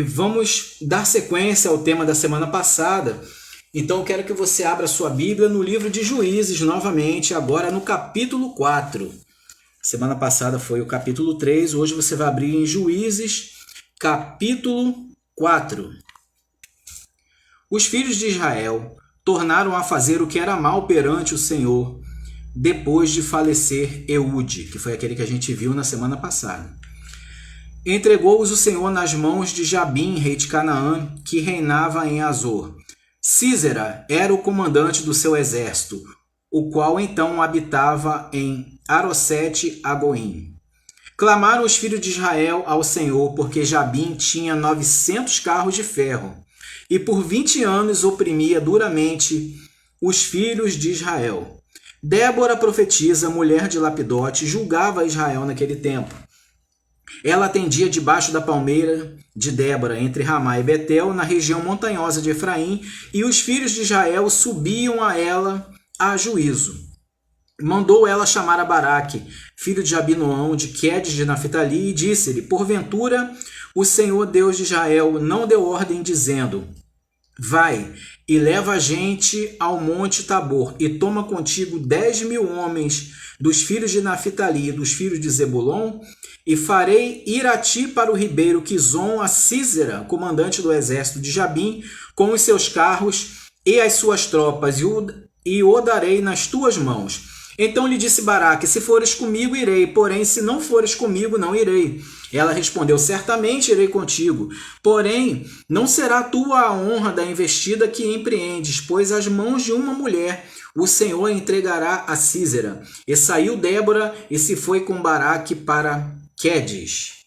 Vamos dar sequência ao tema da semana passada. Então eu quero que você abra sua Bíblia no livro de Juízes novamente, agora no capítulo 4. Semana passada foi o capítulo 3, hoje você vai abrir em Juízes, capítulo 4. Os filhos de Israel tornaram a fazer o que era mal perante o Senhor, depois de falecer Eude, que foi aquele que a gente viu na semana passada. Entregou-os o Senhor nas mãos de Jabim, rei de Canaã, que reinava em Azor. Sísera era o comandante do seu exército, o qual então habitava em Arosete-Agoim. Clamaram os filhos de Israel ao Senhor, porque Jabim tinha 900 carros de ferro, e por 20 anos oprimia duramente os filhos de Israel. Débora, profetisa, mulher de Lapidote, julgava Israel naquele tempo. Ela atendia debaixo da palmeira de Débora, entre Ramá e Betel, na região montanhosa de Efraim, e os filhos de Israel subiam a ela a juízo. Mandou ela chamar a Baraque, filho de Abinoão, de Quedes de Naphtali, e disse-lhe: porventura, o Senhor Deus de Israel não deu ordem, dizendo: vai e leva a gente ao monte Tabor, e toma contigo 10.000 homens dos filhos de Naphtali e dos filhos de Zebulon, e farei ir a ti para o ribeiro Quizon a Sísera, comandante do exército de Jabim, com os seus carros e as suas tropas, e o darei nas tuas mãos. Então lhe disse Baraque: se fores comigo, irei, porém, se não fores comigo, não irei. Ela respondeu: certamente irei contigo, porém, não será tua a honra da investida que empreendes, pois as mãos de uma mulher o Senhor entregará a Sísera. E saiu Débora e se foi com Baraque para Quedes.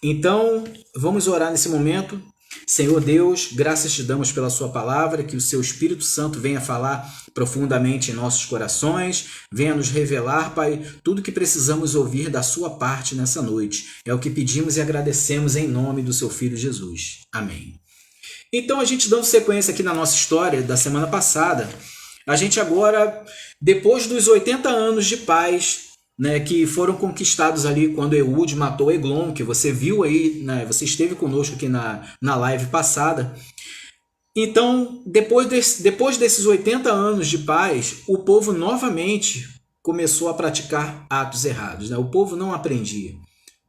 Então, vamos orar nesse momento. Senhor Deus, graças te damos pela sua palavra, que o seu Espírito Santo venha falar profundamente em nossos corações, venha nos revelar, Pai, tudo que precisamos ouvir da sua parte nessa noite. É o que pedimos e agradecemos em nome do seu Filho Jesus. Amém. Então, a gente dando sequência aqui na nossa história da semana passada, a gente agora, depois dos 80 anos de paz, né, que foram conquistados ali quando Eude matou Eglon, que você viu aí, né, você esteve conosco aqui na live passada. Então, depois desses 80 anos de paz, o povo novamente começou a praticar atos errados, né? O povo não aprendia,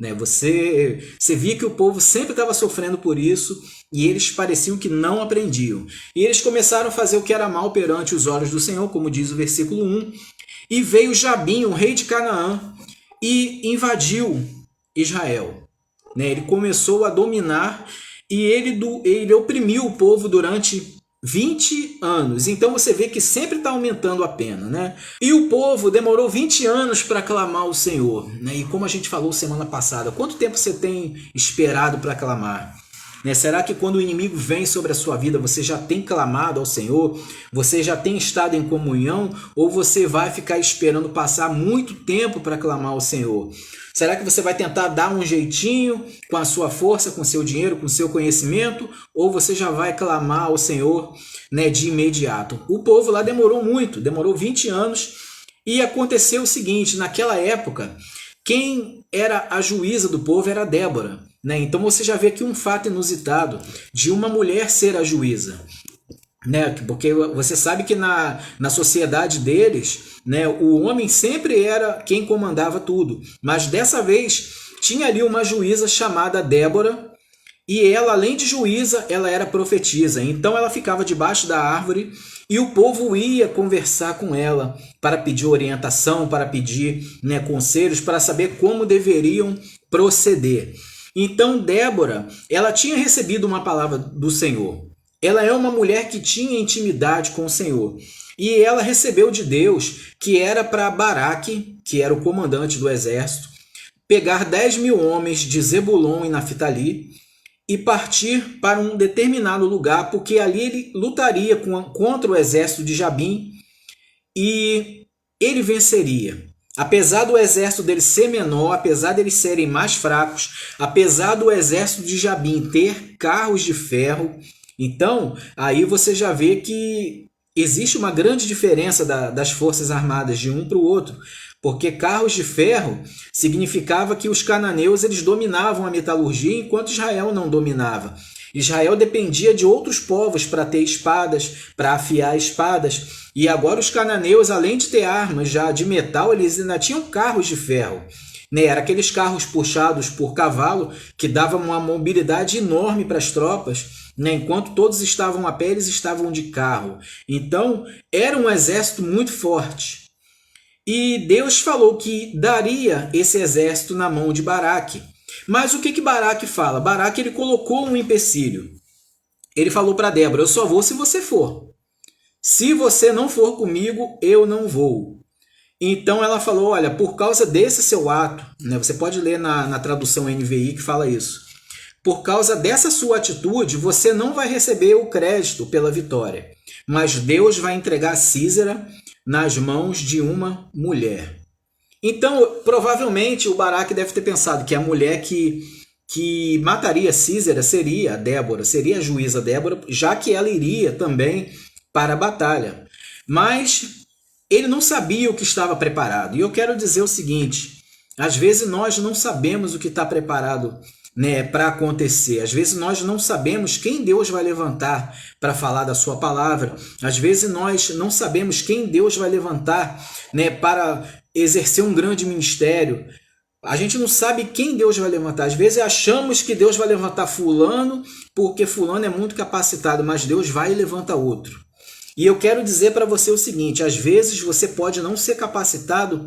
né? Você via que o povo sempre estava sofrendo por isso e eles pareciam que não aprendiam. E eles começaram a fazer o que era mal perante os olhos do Senhor, como diz o versículo 1. E veio Jabim, o rei de Canaã, e invadiu Israel. Ele começou a dominar e ele oprimiu o povo durante 20 anos. Então você vê que sempre está aumentando a pena, né? E o povo demorou 20 anos para clamar ao Senhor, né? E como a gente falou semana passada, quanto tempo você tem esperado para clamar? Será que quando o inimigo vem sobre a sua vida, você já tem clamado ao Senhor? Você já tem estado em comunhão? Ou você vai ficar esperando passar muito tempo para clamar ao Senhor? Será que você vai tentar dar um jeitinho com a sua força, com o seu dinheiro, com o seu conhecimento? Ou você já vai clamar ao Senhor, né, de imediato? O povo lá demorou muito, demorou 20 anos. E aconteceu o seguinte, naquela época, quem era a juíza do povo era Débora. Então você já vê aqui um fato inusitado de uma mulher ser a juíza. Porque você sabe que na sociedade deles, o homem sempre era quem comandava tudo. Mas dessa vez tinha ali uma juíza chamada Débora, e ela, além de juíza, ela era profetisa. Então ela ficava debaixo da árvore e o povo ia conversar com ela para pedir orientação, para pedir conselhos, para saber como deveriam proceder. Então Débora, ela tinha recebido uma palavra do Senhor. Ela é uma mulher que tinha intimidade com o Senhor. E ela recebeu de Deus que era para Baraque, que era o comandante do exército, pegar 10.000 homens de Zebulon e Naphtali e partir para um determinado lugar, porque ali ele lutaria contra o exército de Jabim e ele venceria. Apesar do exército dele ser menor, apesar deles serem mais fracos, apesar do exército de Jabim ter carros de ferro, então aí você já vê que existe uma grande diferença das forças armadas de um para o outro, porque carros de ferro significava que os cananeus eles dominavam a metalurgia enquanto Israel não dominava. Israel dependia de outros povos para ter espadas, para afiar espadas, e agora os cananeus, além de ter armas já de metal, eles ainda tinham carros de ferro. Era aqueles carros puxados por cavalo que davam uma mobilidade enorme para as tropas. Enquanto todos estavam a pé, eles estavam de carro. Então, era um exército muito forte. E Deus falou que daria esse exército na mão de Baraque. Mas o que Baraque fala? Baraque ele colocou um empecilho. Ele falou para Débora, eu só vou se você for. Se você não for comigo, eu não vou. Então ela falou, olha, por causa desse seu ato, você pode ler na tradução NVI que fala isso, por causa dessa sua atitude, você não vai receber o crédito pela vitória, mas Deus vai entregar Sísera nas mãos de uma mulher. Então, provavelmente, o Baraque deve ter pensado que a mulher que mataria Sísera seria a Débora, seria a juíza Débora, já que ela iria também para a batalha. Mas ele não sabia o que estava preparado. E eu quero dizer o seguinte, às vezes nós não sabemos o que está preparado para acontecer. Às vezes nós não sabemos quem Deus vai levantar para falar da sua palavra. Às vezes nós não sabemos quem Deus vai levantar para exercer um grande ministério. A gente não sabe quem Deus vai levantar. Às vezes achamos que Deus vai levantar fulano porque fulano é muito capacitado, mas Deus vai e levanta outro. E eu quero dizer para você o seguinte, às vezes você pode não ser capacitado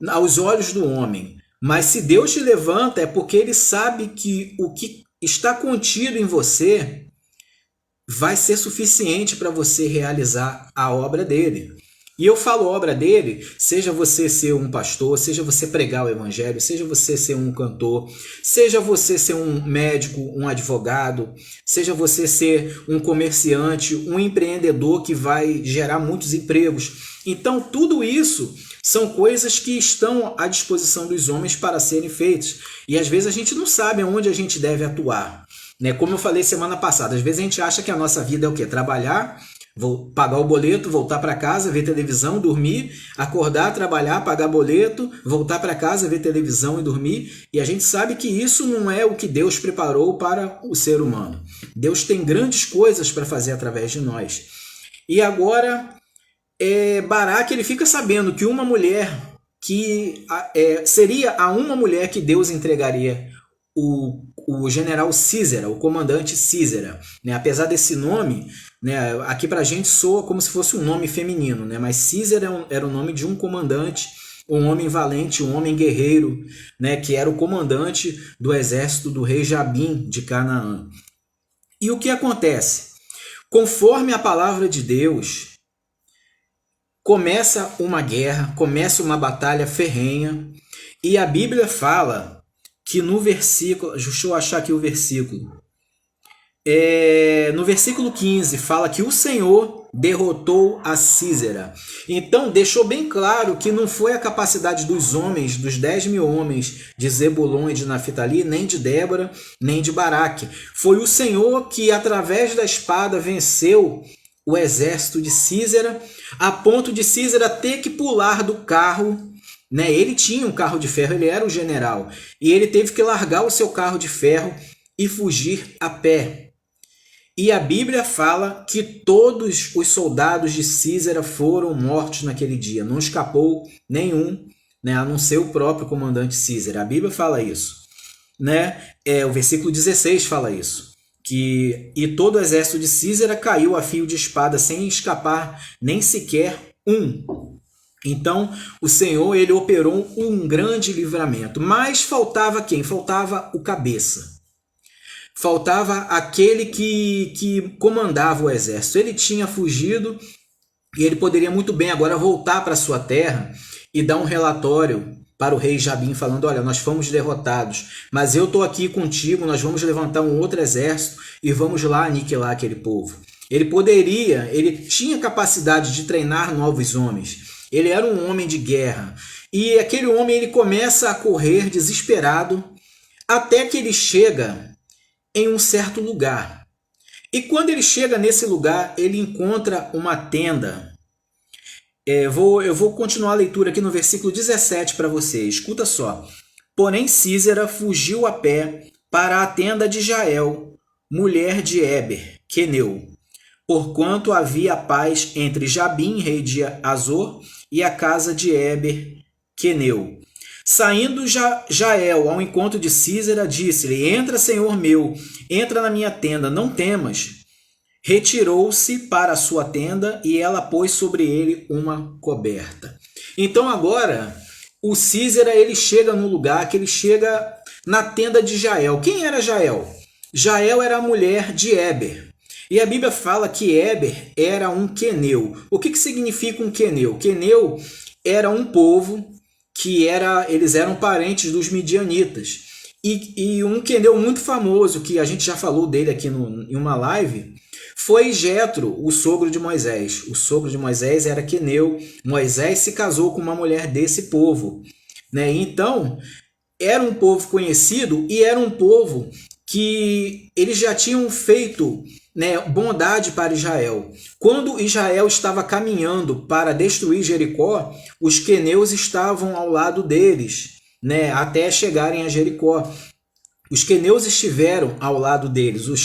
aos olhos do homem, mas se Deus te levanta é porque Ele sabe que o que está contido em você vai ser suficiente para você realizar a obra dele. E eu falo obra dele, seja você ser um pastor, seja você pregar o evangelho, seja você ser um cantor, seja você ser um médico, um advogado, seja você ser um comerciante, um empreendedor que vai gerar muitos empregos. Então, tudo isso são coisas que estão à disposição dos homens para serem feitas. E às vezes a gente não sabe aonde a gente deve atuar. Como eu falei semana passada, às vezes a gente acha que a nossa vida é o quê? Trabalhar, vou pagar o boleto, voltar para casa, ver televisão, dormir, acordar, trabalhar, pagar boleto, voltar para casa, ver televisão e dormir. E a gente sabe que isso não é o que Deus preparou para o ser humano. Deus tem grandes coisas para fazer através de nós. E agora, Baraque ele fica sabendo que uma mulher que seria a uma mulher que Deus entregaria o general Sísera, o comandante Sísera. Apesar desse nome, aqui para a gente soa como se fosse um nome feminino, mas Sísera era o nome de um comandante, um homem valente, um homem guerreiro, que era o comandante do exército do rei Jabim de Canaã. E o que acontece? Conforme a palavra de Deus, começa uma guerra, começa uma batalha ferrenha, e a Bíblia fala que no versículo, deixa eu achar aqui o versículo, no versículo 15 fala que o Senhor derrotou a Sísera. Então deixou bem claro que não foi a capacidade dos homens, dos 10.000 homens de Zebulon e de Naftali, nem de Débora, nem de Baraque. Foi o Senhor que através da espada venceu o exército de Sísera, a ponto de Sísera ter que pular do carro. Ele tinha um carro de ferro, ele era o general, e ele teve que largar o seu carro de ferro e fugir a pé. E a Bíblia fala que todos os soldados de Sísera foram mortos naquele dia, não escapou nenhum, a não ser o próprio comandante Sísera. A Bíblia fala isso. O versículo 16 fala isso. E todo o exército de Sísera caiu a fio de espada, sem escapar nem sequer um. Então, o Senhor ele operou um grande livramento. Mas faltava quem? Faltava o cabeça. Faltava aquele que comandava o exército. Ele tinha fugido e ele poderia muito bem agora voltar para sua terra e dar um relatório para o rei Jabim, falando, olha, nós fomos derrotados, mas eu estou aqui contigo, nós vamos levantar um outro exército e vamos lá aniquilar aquele povo. Ele tinha capacidade de treinar novos homens. Ele era um homem de guerra. E aquele homem ele começa a correr desesperado até que ele chega em um certo lugar. E quando ele chega nesse lugar, ele encontra uma tenda. Eu vou continuar a leitura aqui no versículo 17 para você. Escuta só. Porém, Císera fugiu a pé para a tenda de Jael, mulher de Éber, queneu, porquanto havia paz entre Jabim, rei de Azor, e a casa de Éber, queneu. Saindo Jael ao encontro de Císera, disse-lhe: Entra, senhor meu, entra na minha tenda, não temas. Retirou-se para a sua tenda e ela pôs sobre ele uma coberta. Então agora o Císera ele chega no lugar que ele chega na tenda de Jael. Quem era Jael? Jael era a mulher de Éber. E a Bíblia fala que Éber era um queneu. O que significa um queneu? Queneu era um povo que eles eram parentes dos midianitas. E um queneu muito famoso, que a gente já falou dele aqui em uma live, foi Jetro, o sogro de Moisés. O sogro de Moisés era queneu. Moisés se casou com uma mulher desse povo, né? Então, era um povo conhecido e era um povo que eles já tinham feito, né, bondade para Israel. Quando Israel estava caminhando para destruir Jericó, os queneus estavam ao lado deles, né, até chegarem a Jericó. Os queneus estiveram ao lado deles, os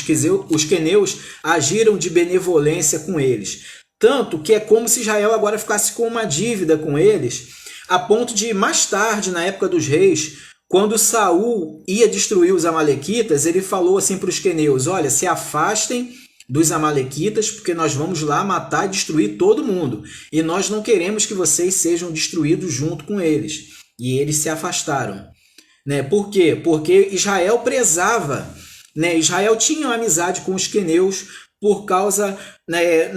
queneus agiram de benevolência com eles. Tanto que é como se Israel agora ficasse com uma dívida com eles, a ponto de mais tarde, na época dos reis, quando Saul ia destruir os amalequitas, ele falou assim para os queneus: olha, se afastem dos amalequitas, porque nós vamos lá matar e destruir todo mundo. E nós não queremos que vocês sejam destruídos junto com eles. E eles se afastaram. Né? Por quê? Porque Israel prezava, né? Israel tinha uma amizade com os queneus por causa, né,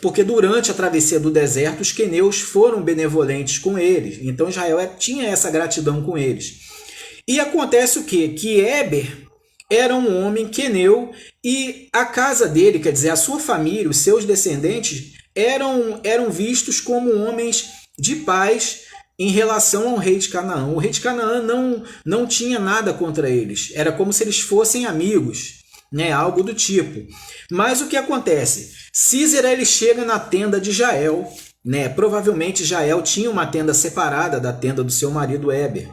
porque durante a travessia do deserto os queneus foram benevolentes com eles. Então Israel tinha essa gratidão com eles. E acontece o quê? Que Éber era um homem queneu e a casa dele, quer dizer, a sua família, os seus descendentes, eram vistos como homens de paz em relação ao rei de Canaã. O rei de Canaã não tinha nada contra eles. Era como se eles fossem amigos, né? Algo do tipo. Mas o que acontece? Císera ele chega na tenda de Jael, né? Provavelmente Jael tinha uma tenda separada da tenda do seu marido Éber.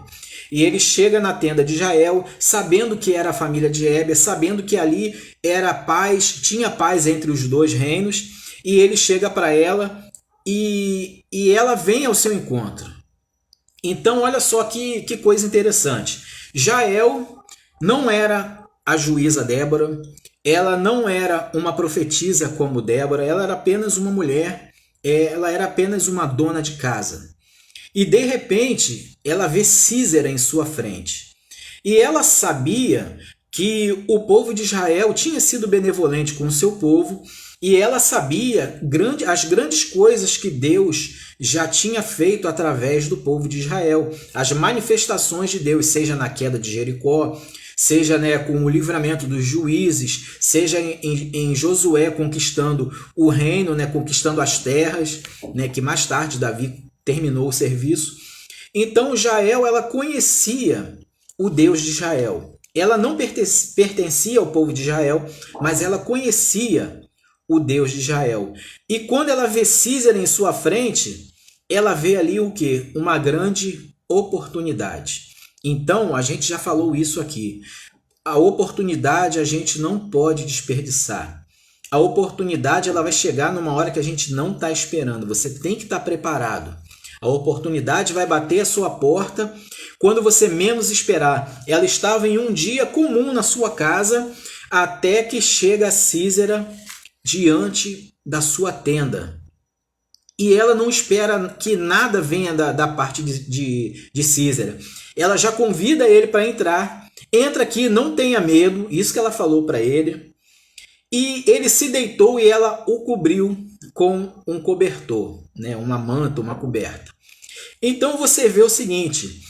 E ele chega na tenda de Jael, sabendo que era a família de Éber, sabendo que ali era paz, tinha paz entre os dois reinos, e ele chega para ela e ela vem ao seu encontro. Então, olha só que coisa interessante. Jael não era a juíza Débora, ela não era uma profetisa como Débora, ela era apenas uma mulher, ela era apenas uma dona de casa. E de repente, ela vê Císera em sua frente. E ela sabia que o povo de Israel tinha sido benevolente com o seu povo, e ela sabia as grandes coisas que Deus já tinha feito através do povo de Israel, as manifestações de Deus, seja na queda de Jericó, seja, né, com o livramento dos juízes, seja em Josué conquistando o reino, né, conquistando as terras, né, que mais tarde Davi terminou o serviço. Então Jael ela conhecia o Deus de Israel. Ela não pertencia ao povo de Israel, mas ela conhecia o Deus de Israel. E quando ela vê Císera em sua frente, ela vê ali o quê? Uma grande oportunidade. Então, a gente já falou isso aqui. A oportunidade a gente não pode desperdiçar. A oportunidade ela vai chegar numa hora que a gente não está esperando. Você tem que estar preparado. A oportunidade vai bater a sua porta quando você menos esperar. Ela estava em um dia comum na sua casa, até que chega Císera diante da sua tenda. E ela não espera que nada venha da parte de Císera. Ela já convida ele para entrar. Entra aqui, não tenha medo. Isso que ela falou para ele. E ele se deitou e ela o cobriu com um cobertor, né? Uma manta, uma coberta. Então você vê o seguinte,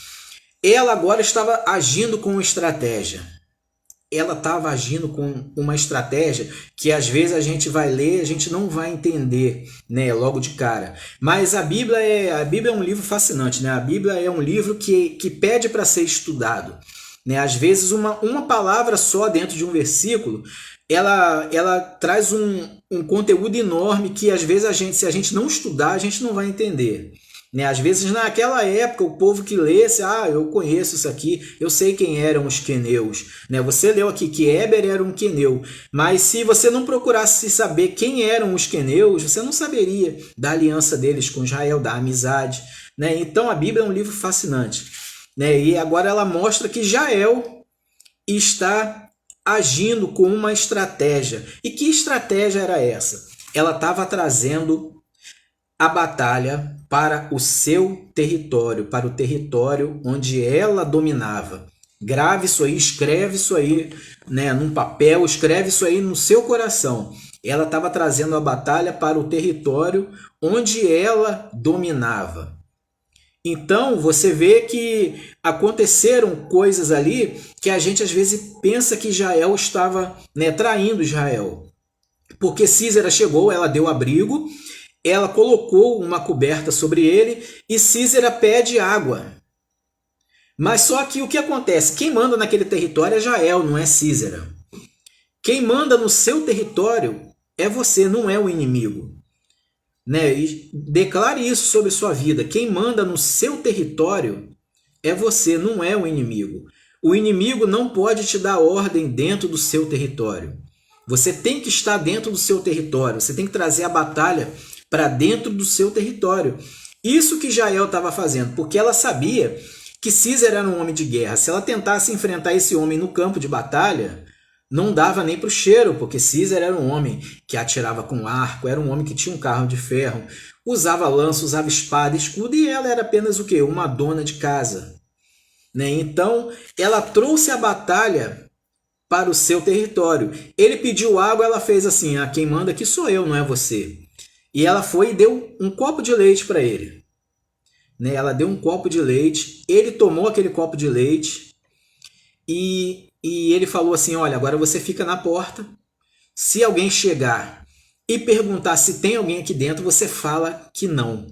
ela agora estava agindo com estratégia. Ela estava agindo com uma estratégia que às vezes a gente vai ler, a gente não vai entender, né, logo de cara. Mas a Bíblia é um livro fascinante, né? A Bíblia é um livro que pede para ser estudado. Né? Às vezes uma palavra só dentro de um versículo ela traz um conteúdo enorme que às vezes se a gente não estudar, a gente não vai entender. Né? Às vezes naquela época o povo que lesse, eu conheço isso aqui, eu sei quem eram os queneus. Né? Você leu aqui que Éber era um queneu, mas se você não procurasse saber quem eram os queneus, você não saberia da aliança deles com Israel, da amizade. Né? Então a Bíblia é um livro fascinante. Né? E agora ela mostra que Jael está agindo com uma estratégia. E que estratégia era essa? Ela estava trazendo a batalha para o seu território, para o território onde ela dominava. Grave isso aí, escreve isso aí, né, num papel, escreve isso aí no seu coração. Ela estava trazendo a batalha para o território onde ela dominava. Então, você vê que aconteceram coisas ali que a gente às vezes pensa que Jael estava, né, traindo Israel. Porque Císera chegou, ela deu abrigo, ela colocou uma coberta sobre ele e Císera pede água. Mas só que o que acontece? Quem manda naquele território é Jael, não é Císera. Quem manda no seu território é você, não é o inimigo. Né? E declare isso sobre sua vida. Quem manda no seu território é você, não é o inimigo. O inimigo não pode te dar ordem dentro do seu território. Você tem que estar dentro do seu território. Você tem que trazer a batalha para dentro do seu território. Isso que Jael estava fazendo, porque ela sabia que Císera era um homem de guerra. Se ela tentasse enfrentar esse homem no campo de batalha, não dava nem para o cheiro, porque Císera era um homem que atirava com arco, era um homem que tinha um carro de ferro, usava lança, usava espada, escudo, e ela era apenas o quê? Uma dona de casa. Né? Então, ela trouxe a batalha para o seu território. Ele pediu água, ela fez assim, quem manda aqui sou eu, não é você. E ela foi e deu um copo de leite para ele. Né? Ela deu um copo de leite, ele tomou aquele copo de leite e ele falou assim, olha, agora você fica na porta, se alguém chegar e perguntar se tem alguém aqui dentro, você fala que não.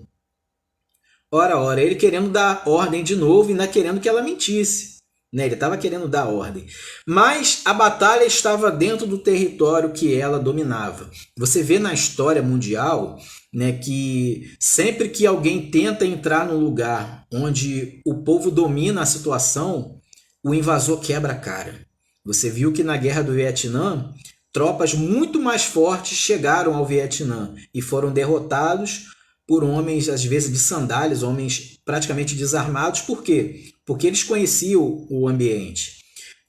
Ora, ele querendo dar ordem de novo e ainda querendo que ela mentisse. Né? Ele estava querendo dar ordem. Mas a batalha estava dentro do território que ela dominava. Você vê na história mundial, né, que sempre que alguém tenta entrar num lugar onde o povo domina a situação, o invasor quebra a cara. Você viu que na Guerra do Vietnã, tropas muito mais fortes chegaram ao Vietnã e foram derrotados por homens, às vezes de sandálias, homens praticamente desarmados. Por quê? Porque eles conheciam o ambiente.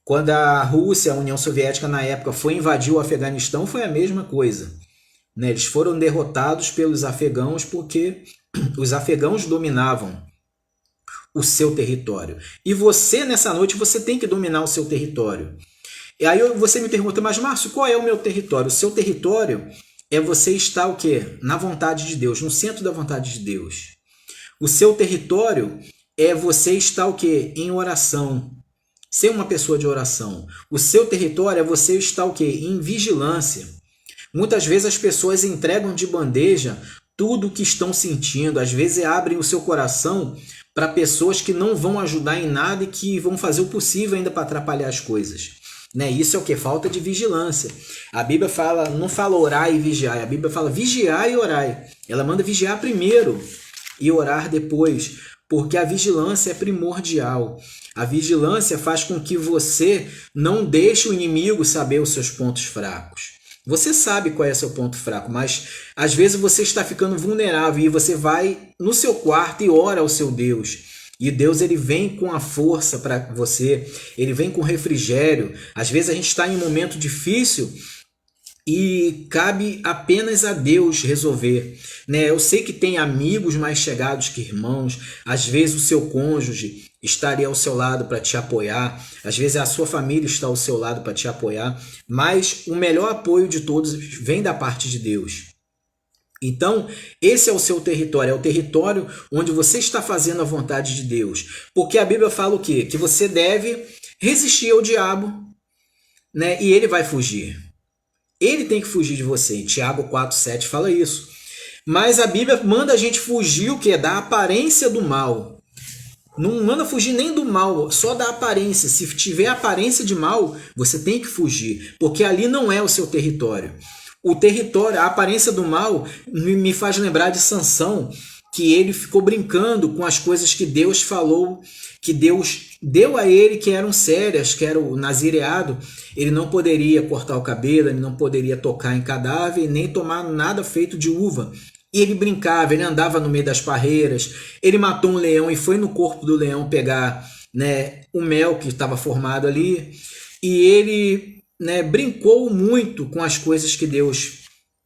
Quando a Rússia, a União Soviética na época, foi invadir o Afeganistão, foi a mesma coisa. Né? Eles foram derrotados pelos afegãos porque os afegãos dominavam o seu território. E você, nessa noite, você tem que dominar o seu território. E aí você me pergunta, mas Márcio, qual é o meu território? O seu território é você estar o quê? Na vontade de Deus, no centro da vontade de Deus. O seu território é você estar o quê? Em oração. Ser uma pessoa de oração. O seu território é você estar o quê? Em vigilância. Muitas vezes as pessoas entregam de bandeja tudo o que estão sentindo. Às vezes abrem o seu coração para pessoas que não vão ajudar em nada e que vão fazer o possível ainda para atrapalhar as coisas. Né? Isso é o que? Falta de vigilância. A Bíblia fala, não fala orar e vigiar, a Bíblia fala vigiar e orar. Ela manda vigiar primeiro e orar depois, porque a vigilância é primordial. A vigilância faz com que você não deixe o inimigo saber os seus pontos fracos. Você sabe qual é seu ponto fraco, mas às vezes você está ficando vulnerável e você vai no seu quarto e ora ao seu Deus. E Deus, ele vem com a força para você, ele vem com refrigério. Às vezes a gente está em um momento difícil e cabe apenas a Deus resolver. Né? Eu sei que tem amigos mais chegados que irmãos, às vezes o seu cônjuge estaria ao seu lado para te apoiar, às vezes a sua família está ao seu lado para te apoiar, mas o melhor apoio de todos vem da parte de Deus. Então, esse é o seu território, é o território onde você está fazendo a vontade de Deus. Porque a Bíblia fala o quê? Que você deve resistir ao diabo, né? E ele vai fugir. Ele tem que fugir de você. Tiago 4,7 fala isso. Mas a Bíblia manda a gente fugir o quê? Da aparência do mal. Não anda fugir nem do mal, só da aparência. Se tiver aparência de mal, você tem que fugir, porque ali não é o seu território. O território, a aparência do mal me faz lembrar de Sansão, que ele ficou brincando com as coisas que Deus falou, que Deus deu a ele, que eram sérias, que era o nazireado. Ele não poderia cortar o cabelo, ele não poderia tocar em cadáver, nem tomar nada feito de uva. E ele brincava, ele andava no meio das parreiras, ele matou um leão e foi no corpo do leão pegar, né, o mel que estava formado ali. E ele, né, brincou muito com as coisas que Deus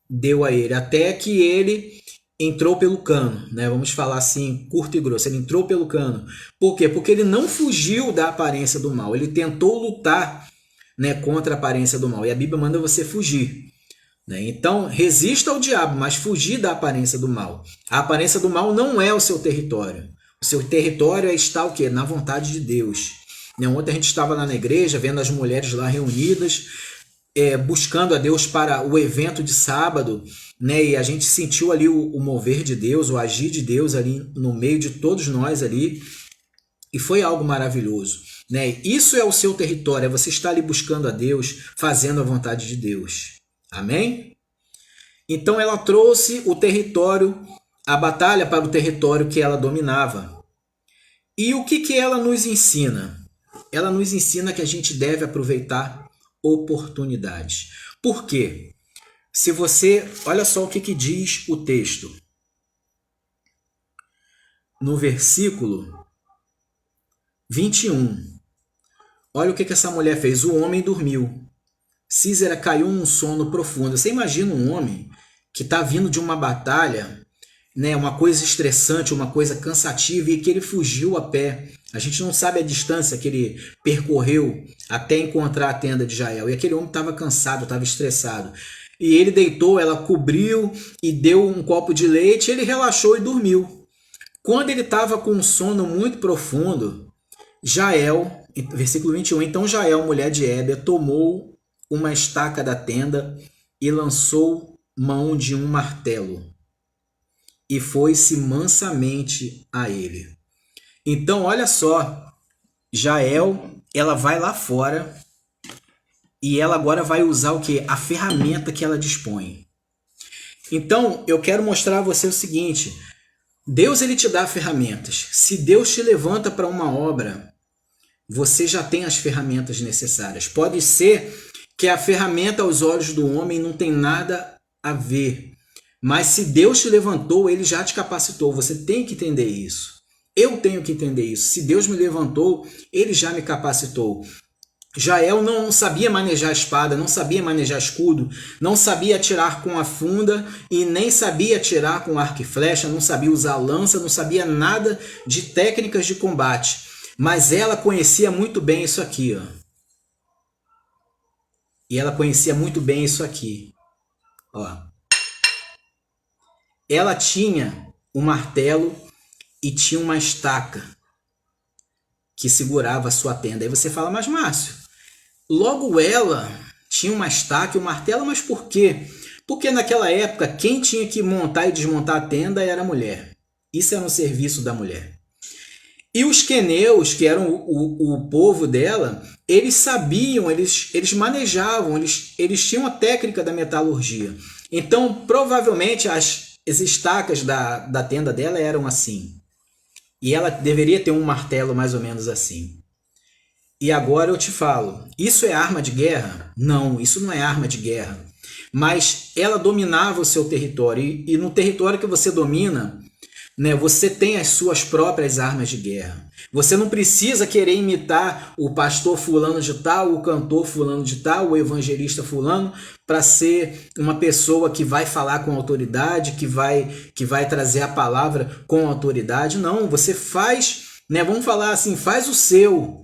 deu a ele, até que ele entrou pelo cano, né? Vamos falar assim, curto e grosso. Ele entrou pelo cano. Por quê? Porque ele não fugiu da aparência do mal. Ele tentou lutar, né, contra a aparência do mal. E a Bíblia manda você fugir. Então, resista ao diabo, mas fugir da aparência do mal. A aparência do mal não é o seu território. O seu território é estar o quê? Na vontade de Deus. Ontem a gente estava lá na igreja, vendo as mulheres lá reunidas, buscando a Deus para o evento de sábado, né? E a gente sentiu ali o mover de Deus, o agir de Deus ali no meio de todos nós ali. E foi algo maravilhoso, né? Isso é o seu território, é você estar ali buscando a Deus, fazendo a vontade de Deus. Amém? Então ela trouxe o território, a batalha para o território que ela dominava. E o que ela nos ensina? Ela nos ensina que a gente deve aproveitar oportunidades. Por quê? Se você, olha só o que diz o texto. No versículo 21. Olha o que essa mulher fez. O homem dormiu. Císera caiu num sono profundo. Você imagina um homem que está vindo de uma batalha, né, uma coisa estressante, uma coisa cansativa, e que ele fugiu a pé. A gente não sabe a distância que ele percorreu até encontrar a tenda de Jael. E aquele homem estava cansado, estava estressado. E ele deitou, ela cobriu e deu um copo de leite, ele relaxou e dormiu. Quando ele estava com um sono muito profundo, Jael, versículo 21, então Jael, mulher de Ébia, tomou uma estaca da tenda e lançou mão de um martelo e foi-se mansamente a ele. Então, olha só, Jael, ela vai lá fora e ela agora vai usar o quê? A ferramenta que ela dispõe. Então, eu quero mostrar a você o seguinte, Deus ele te dá ferramentas. Se Deus te levanta para uma obra, você já tem as ferramentas necessárias. Pode ser que a ferramenta aos olhos do homem não tem nada a ver. Mas se Deus te levantou, ele já te capacitou. Você tem que entender isso. Eu tenho que entender isso. Se Deus me levantou, ele já me capacitou. Jael não sabia manejar espada, não sabia manejar escudo, não sabia atirar com a funda e nem sabia atirar com arco e flecha, não sabia usar lança, não sabia nada de técnicas de combate. Mas ela conhecia muito bem isso aqui, ó. E ela conhecia muito bem isso aqui. Ó. Ela tinha um martelo e tinha uma estaca que segurava a sua tenda. Aí você fala, mas Márcio, logo ela tinha uma estaca e um martelo, mas por quê? Porque naquela época quem tinha que montar e desmontar a tenda era a mulher. Isso era um serviço da mulher. E os queneus, que eram o povo dela, eles sabiam, eles manejavam, eles tinham a técnica da metalurgia. Então, provavelmente, as estacas da tenda dela eram assim. E ela deveria ter um martelo mais ou menos assim. E agora eu te falo, isso é arma de guerra? Não, isso não é arma de guerra. Mas ela dominava o seu território. E no território que você domina, né, você tem as suas próprias armas de guerra. Você não precisa querer imitar o pastor fulano de tal, o cantor fulano de tal, o evangelista fulano, para ser uma pessoa que vai falar com autoridade, que vai trazer a palavra com autoridade. Não, você faz, né, vamos falar assim, faz o seu,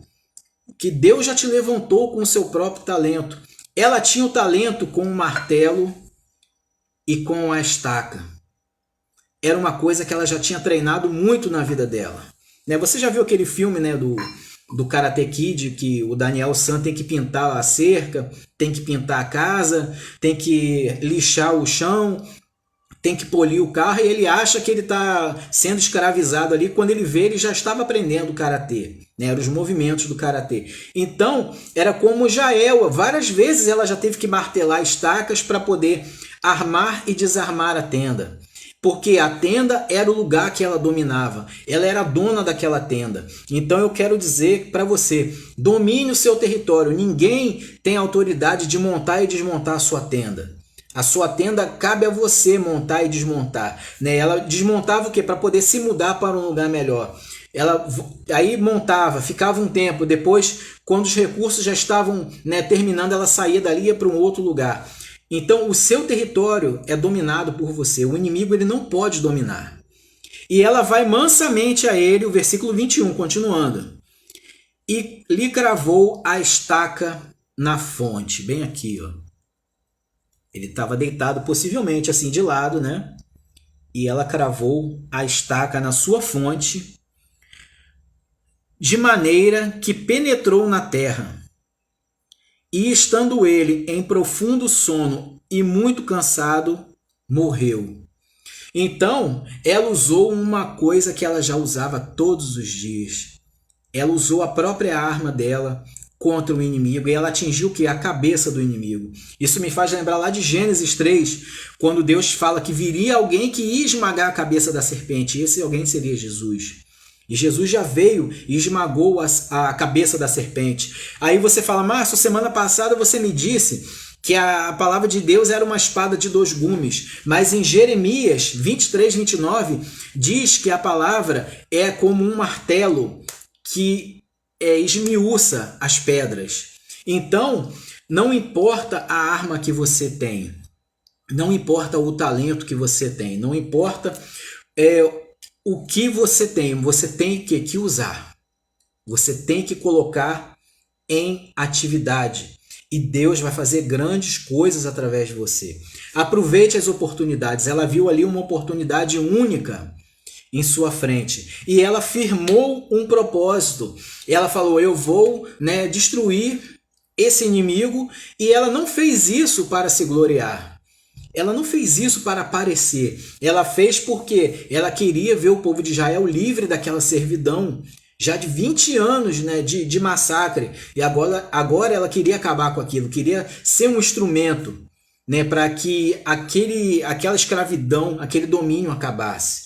que Deus já te levantou com o seu próprio talento. Ela tinha o talento com o martelo e com a estaca. Era uma coisa que ela já tinha treinado muito na vida dela. Né? Você já viu aquele filme, né, do Karate Kid, que o Daniel San tem que pintar a cerca, tem que pintar a casa, tem que lixar o chão, tem que polir o carro e ele acha que ele está sendo escravizado ali. Quando ele vê, ele já estava aprendendo o karatê, né? Eram os movimentos do karatê. Então, era como Jael. Várias vezes ela já teve que martelar estacas para poder armar e desarmar a tenda. Porque a tenda era o lugar que ela dominava. Ela era a dona daquela tenda. Então eu quero dizer para você, domine o seu território. Ninguém tem autoridade de montar e desmontar a sua tenda. A sua tenda cabe a você montar e desmontar, né? Ela desmontava o quê? Para poder se mudar para um lugar melhor. Ela aí montava, ficava um tempo, depois, quando os recursos já estavam, né, terminando, ela saía dali e ia para um outro lugar. Então, o seu território é dominado por você. O inimigo ele não pode dominar. E ela vai mansamente a ele, o versículo 21, continuando. E lhe cravou a estaca na fonte, bem aqui, ó. Ele estava deitado possivelmente assim de lado, né? E ela cravou a estaca na sua fonte, de maneira que penetrou na terra. E estando ele em profundo sono e muito cansado, morreu. Então, ela usou uma coisa que ela já usava todos os dias. Ela usou a própria arma dela contra o inimigo, e ela atingiu o que? A cabeça do inimigo. Isso me faz lembrar lá de Gênesis 3, quando Deus fala que viria alguém que ia esmagar a cabeça da serpente, e esse alguém seria Jesus. E Jesus já veio e esmagou a cabeça da serpente. Aí você fala, Márcio, semana passada você me disse que a palavra de Deus era uma espada de 2 gumes, mas em Jeremias 23, 29, diz que a palavra é como um martelo que esmiuça as pedras. Então, não importa a arma que você tem, não importa o talento que você tem, não importa o que você tem que usar. Você tem que colocar em atividade. E Deus vai fazer grandes coisas através de você. Aproveite as oportunidades. Ela viu ali uma oportunidade única em sua frente. E ela firmou um propósito. Ela falou, eu vou, né, destruir esse inimigo. E ela não fez isso para se gloriar. Ela não fez isso para aparecer. Ela fez porque ela queria ver o povo de Israel livre daquela servidão. Já de 20 anos, né, de massacre. E agora ela queria acabar com aquilo. Queria ser um instrumento, né, para que aquela escravidão, aquele domínio acabasse.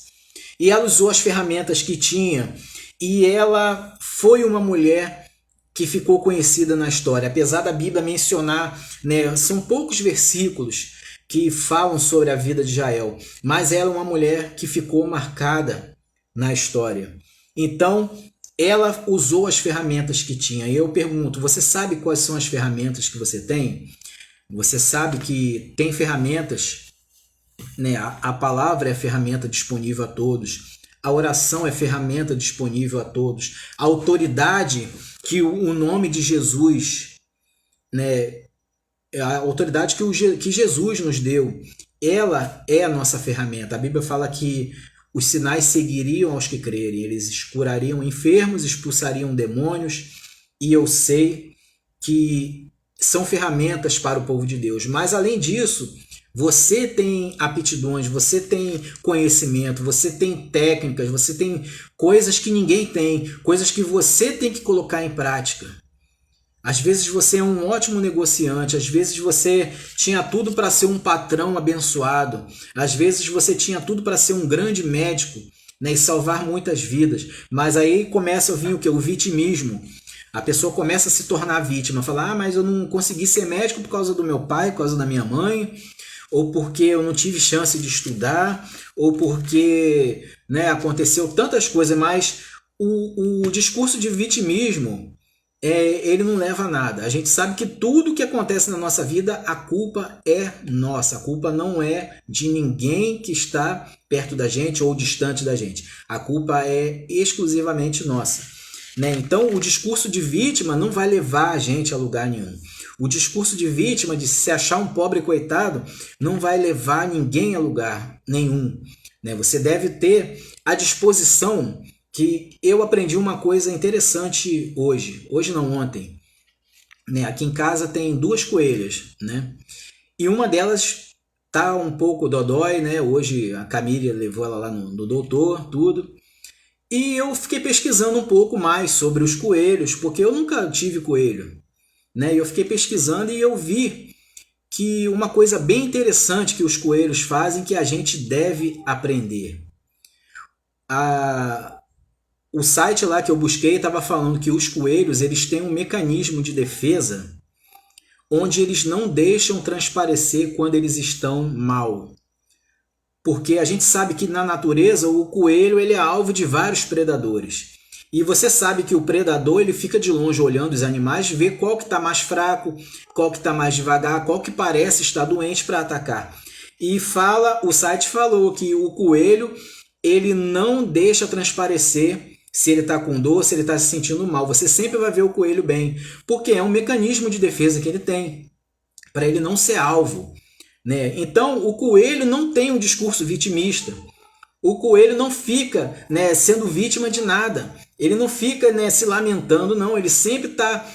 E ela usou as ferramentas que tinha. E ela foi uma mulher que ficou conhecida na história. Apesar da Bíblia mencionar, né, são poucos versículos que falam sobre a vida de Jael. Mas ela é uma mulher que ficou marcada na história. Então, ela usou as ferramentas que tinha. E eu pergunto, você sabe quais são as ferramentas que você tem? Você sabe que tem ferramentas, né? A palavra é ferramenta disponível a todos. A oração é ferramenta disponível a todos. A autoridade que o nome de Jesus, né? A autoridade que Jesus nos deu, ela é a nossa ferramenta. A Bíblia fala que os sinais seguiriam aos que crerem. Eles curariam enfermos, expulsariam demônios. E eu sei que são ferramentas para o povo de Deus. Mas além disso, você tem aptidões, você tem conhecimento, você tem técnicas, você tem coisas que ninguém tem, coisas que você tem que colocar em prática. Às vezes você é um ótimo negociante, às vezes você tinha tudo para ser um patrão abençoado, às vezes você tinha tudo para ser um grande médico, né, e salvar muitas vidas, mas aí começa a vir o que? O vitimismo. A pessoa começa a se tornar vítima, falar, mas eu não consegui ser médico por causa do meu pai, por causa da minha mãe, ou porque eu não tive chance de estudar, ou porque, né, aconteceu tantas coisas, mas o discurso de vitimismo, ele não leva a nada. A gente sabe que tudo que acontece na nossa vida, a culpa é nossa. A culpa não é de ninguém que está perto da gente ou distante da gente. A culpa é exclusivamente nossa, né? Então, o discurso de vítima não vai levar a gente a lugar nenhum. O discurso de vítima, de se achar um pobre coitado, não vai levar ninguém a lugar nenhum, né? Você deve ter a disposição. Que eu aprendi uma coisa interessante hoje não, ontem, né? Aqui em casa tem 2 coelhas, né? E uma delas tá um pouco dodói, né? Hoje a Camille levou ela lá no doutor, tudo. E eu fiquei pesquisando um pouco mais sobre os coelhos, porque eu nunca tive coelho, né? E eu fiquei pesquisando e eu vi que uma coisa bem interessante que os coelhos fazem que a gente deve aprender. O site lá que eu busquei estava falando que os coelhos eles têm um mecanismo de defesa onde eles não deixam transparecer quando eles estão mal. Porque a gente sabe que na natureza o coelho ele é alvo de vários predadores. E você sabe que o predador ele fica de longe olhando os animais, vê qual que está mais fraco, qual que está mais devagar, qual que parece estar doente para atacar. E o site falou que o coelho ele não deixa transparecer se ele está com dor, se ele está se sentindo mal. Você sempre vai ver o coelho bem, porque é um mecanismo de defesa que ele tem, para ele não ser alvo, né? Então, o coelho não tem um discurso vitimista. O coelho não fica, né, sendo vítima de nada. Ele não fica, né, se lamentando, não. Ele sempre está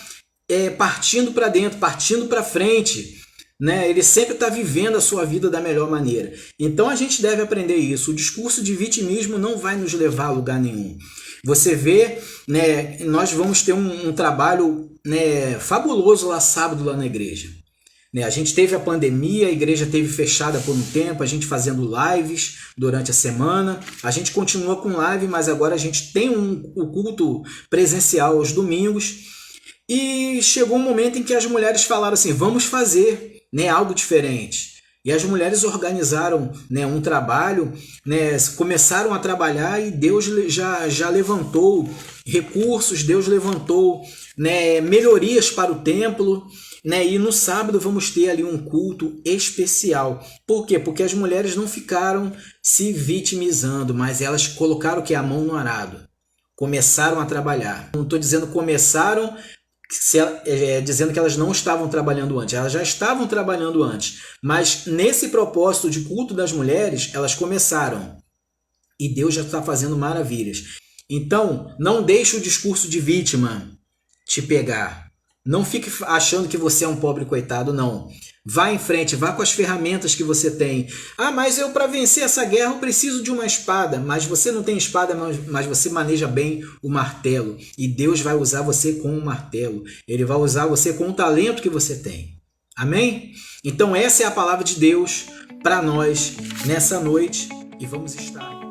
partindo para dentro, partindo para frente. Né? Ele sempre está vivendo a sua vida da melhor maneira. Então a gente deve aprender isso. O discurso de vitimismo não vai nos levar a lugar nenhum. Você vê, né, nós vamos ter um trabalho, né, fabuloso lá sábado lá na igreja. A gente teve a pandemia, a igreja teve fechada por um tempo, a gente fazendo lives durante a semana. A gente continua com live, mas agora a gente tem o culto presencial aos domingos. E chegou um momento em que as mulheres falaram assim, vamos fazer, né, algo diferente. E as mulheres organizaram, né, um trabalho, né, começaram a trabalhar e Deus já levantou recursos, Deus levantou, né, melhorias para o templo. Né? E no sábado vamos ter ali um culto especial. Por quê? Porque as mulheres não ficaram se vitimizando, mas elas colocaram a mão no arado. Começaram a trabalhar. Não estou dizendo começaram, dizendo que elas não estavam trabalhando antes. Elas já estavam trabalhando antes. Mas nesse propósito de culto das mulheres, elas começaram. E Deus já está fazendo maravilhas. Então, não deixe o discurso de vítima te pegar. Não fique achando que você é um pobre coitado, não. Vá em frente, vá com as ferramentas que você tem. Ah, mas eu para vencer essa guerra eu preciso de uma espada. Mas você não tem espada, mas você maneja bem o martelo. E Deus vai usar você com o martelo. Ele vai usar você com o talento que você tem. Amém? Então essa é a palavra de Deus para nós nessa noite. E vamos estar